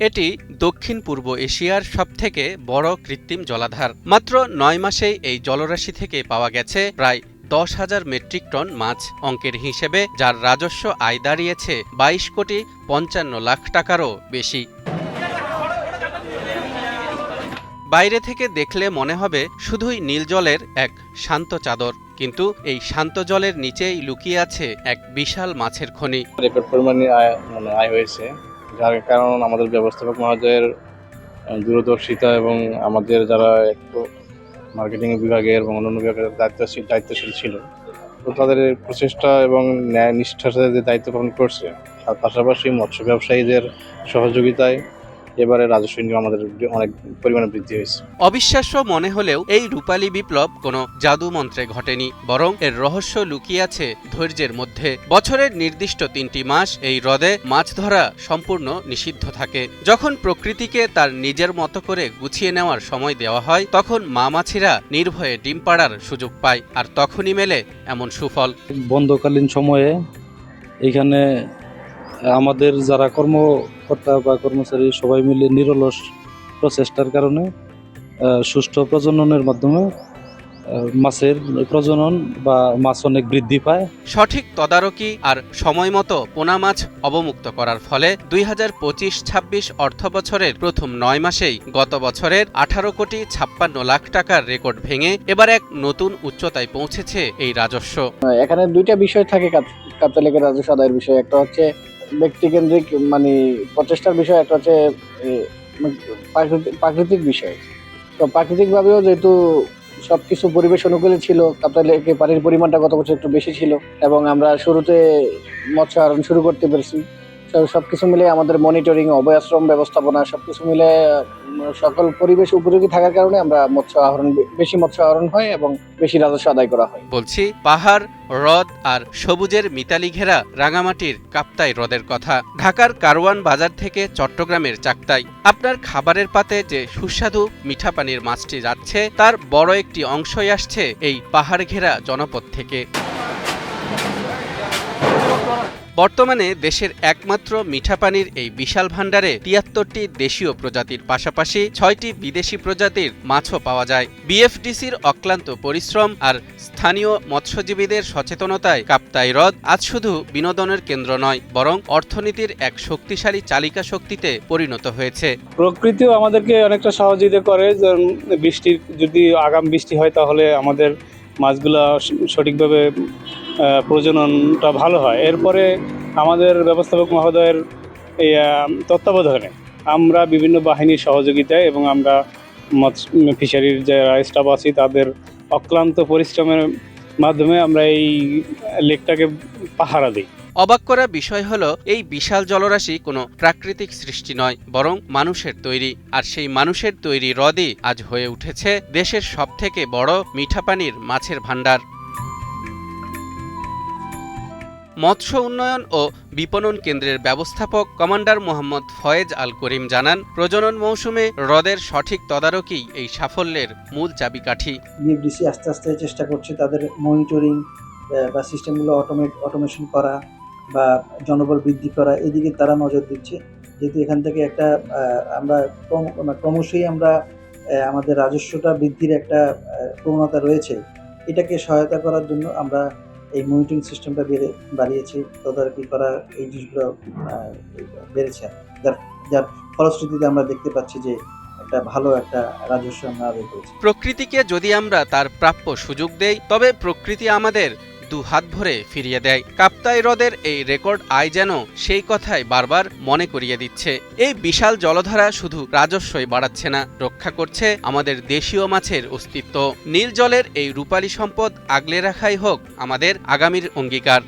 এটি দক্ষিণ পূর্ব এশিয়ার সবথেকে বড় কৃত্রিম জলাধার। মাত্র ৯ মাসেই এই জলরাশি থেকে পাওয়া গেছে প্রায় ১০,০০০ মেট্রিক টন মাছ। অঙ্কের হিসেবে যার রাজস্ব আয় দাঁড়িয়েছে ২২ কোটি ৫৫ লাখ টাকারও বেশি। বাইরে থেকে দেখলে মনে হবে শুধুই নীল জলের এক শান্ত চাদর, কিন্তু এই শান্ত জলের নিচেই লুকিয়ে আছে এক বিশাল মাছের খনি। রেকর্ড পরিমাণে আয় হয়েছে, যার কারণ আমাদের ব্যবস্থাপক মহোদয়ের দূরদর্শিতা এবং আমাদের যারা একটু মার্কেটিং বিভাগের এবং অন্যান্য বিভাগের দায়িত্বশীল ছিল, তো তাদের প্রচেষ্টা এবং ন্যায় নিষ্ঠার সাথে যে দায়িত্ব পালন করছে, তার পাশাপাশি মৎস্য ব্যবসায়ীদের সহযোগিতায় এবারে রাজস্ব ইনকাম আমাদের অনেক পরিমাণে বৃদ্ধি হয়েছে। অবিশ্বাস্য মনে হলেও এই রূপালী বিপ্লব কোনো জাদু মন্ত্রে ঘটেনি, বরং এর রহস্য লুকিয়ে আছে ধৈর্যের মধ্যে। বছরের নির্দিষ্ট ৩টি মাস এই হ্রদে মাছ ধরা সম্পূর্ণ নিষিদ্ধ থাকে। যখন প্রকৃতিকে তার নিজের মতো করে গুছিয়ে নেওয়ার সময় দেওয়া হয়, তখন মা মাছিরা নির্ভয়ে ডিম পাড়ার সুযোগ পায়, আর তখনই মেলে এমন সুফল। বন্ধকালীন সময়ে এখানে আমাদের যারা কর্মকর্তা বা কর্মচারী সবাই মিলে নিরলস প্রচেষ্টার কারণে সুষ্ঠু প্রজননের মাধ্যমে মাছের প্রজনন বা মাছ অনেক বৃদ্ধি পায়। সঠিক তদারকি আর সময়মতো পোনা মাছ অবমুক্ত করার ফলে ২০২৫-২৬ অর্থ বছরের প্রথম ৯ মাসেই গত বছরের ১৮ কোটি ৫৬ লাখ টাকার রেকর্ড ভেঙে এবার এক নতুন উচ্চতায় পৌঁছেছে এই রাজস্ব। এখানে দুইটা বিষয় থাকে কাপ্তাই লেকের রাজস্ব আদায়ের বিষয়। একটা হচ্ছে ব্যক্তিকেন্দ্রিক প্রচেষ্টার বিষয়, একটা হচ্ছে প্রাকৃতিক বিষয়। তো প্রাকৃতিকভাবেও যেহেতু সবকিছু পরিবেশ অনুকূলে ছিল, কাপ্তাই লেকে পানির পরিমাণটা গত বছর একটু বেশি ছিল এবং আমরা শুরুতে মৎস্য আহরণ শুরু করতে পেরেছি। সবকিছু মিলে আমাদের মনিটরিং, অভয়াশ্রম ব্যবস্থাপনা সবকিছু মিলে সকল পরিবেশ উপযোগী থাকার কারণে আমরা বেশি মৎস্য আহরণ হয় এবং বেশি রাজস্ব আদায় করা হয়। বলছি পাহাড়, হ্রদ আর সবুজের মিতালি ঘেরা রাঙামাটির কাপ্তাই হ্রদের কথা। ঢাকার কারওয়ান বাজার থেকে চট্টগ্রামের চাকতাই আপনার খাবারের পাতে যে সুস্বাদু মিঠা পানির মাছটি যাচ্ছে, তার বড় একটি অংশই আসছে এই পাহাড় ঘেরা জনপদ থেকে। বর্তমানে দেশের একমাত্র মিঠা পানির এই বিশাল ভাণ্ডারে ৭৩টি দেশীয় প্রজাতির পাশাপাশি ৬টি বিদেশি প্রজাতির মাছও পাওয়া যায়। বিএফডিসির অক্লান্ত পরিশ্রম আর স্থানীয় মৎস্যজীবীদের সচেতনতায় কাপ্তাই হ্রদ আজ শুধু বিনোদনের কেন্দ্র নয়, বরং অর্থনীতির এক শক্তিশালী চালিকা শক্তিতে পরিণত হয়েছে। প্রকৃতিও আমাদেরকে অনেকটা সহযোগিতা করে। যদি আগাম বৃষ্টি হয় তাহলে আমাদের মাছগুলা সঠিকভাবে প্রজননটা ভালো হয়। এরপরে আমাদের ব্যবস্থাপক মহোদয়ের এই তত্ত্বাবধানে আমরা বিভিন্ন বাহিনীর সহযোগিতায় এবং আমরা ফিশারির যারা স্টাফ আছি তাদের অক্লান্ত পরিশ্রমের মাধ্যমে আমরা এই লেকটাকে পাহারা দিই। অবাক করা বিষয় হলো, এই বিশাল জলরাশি কোনো প্রাকৃতিক সৃষ্টি নয়, বরং মানুষের তৈরি। আর সেই মানুষের তৈরি হ্রদই আজ হয়ে উঠেছে দেশের সবথেকে বড় মিঠা পানির মাছের ভাণ্ডার। মৎস্য উন্নয়ন ও বিপণন কেন্দ্রের ব্যবস্থাপক কমান্ডার মোহাম্মদ ফয়েজ আল করিম জানান, প্রজনন মৌসুমে হ্রদের সঠিক তদারকি এই সাফল্যের মূল চাবিকাঠি। বিএফডিসি আস্তে আস্তে চেষ্টা করছে তাদের মনিটরিং বা সিস্টেমগুলো অটোমেশন করা বা জনবল বৃদ্ধি করা, এদিকে তারা নজর দিচ্ছে। যেহেতু এখান থেকে একটা আমরা ক্রমশই আমরা আমাদের রাজস্বটা বৃদ্ধির একটা প্রবণতা রয়েছে, এটাকে সহায়তা করার জন্য আমরা এই মনিটরিং সিস্টেমটা বাড়িয়েছি, তদারকি করা এই জিনিসগুলো বেড়েছে, যার ফলশ্রুতিতে আমরা দেখতে পাচ্ছি যে একটা ভালো একটা রাজস্ব আমরা আদায় করেছি। প্রকৃতিকে যদি আমরা তার প্রাপ্য সুযোগ দেই, তবে প্রকৃতি আমাদের দু হাত ভরে ফিরিয়ে দেয়। কাপ্তাই হ্রদের এই রেকর্ড আয় যেন সেই কথাই বারবার মনে করিয়ে দিচ্ছে। এই বিশাল জলধারা শুধু রাজস্বই বাড়াচ্ছে না, রক্ষা করছে আমাদের দেশীয় মাছের অস্তিত্ব। নীল জলের এই রূপালী সম্পদ আগলে রাখাই হোক আমাদের আগামীর অঙ্গীকার।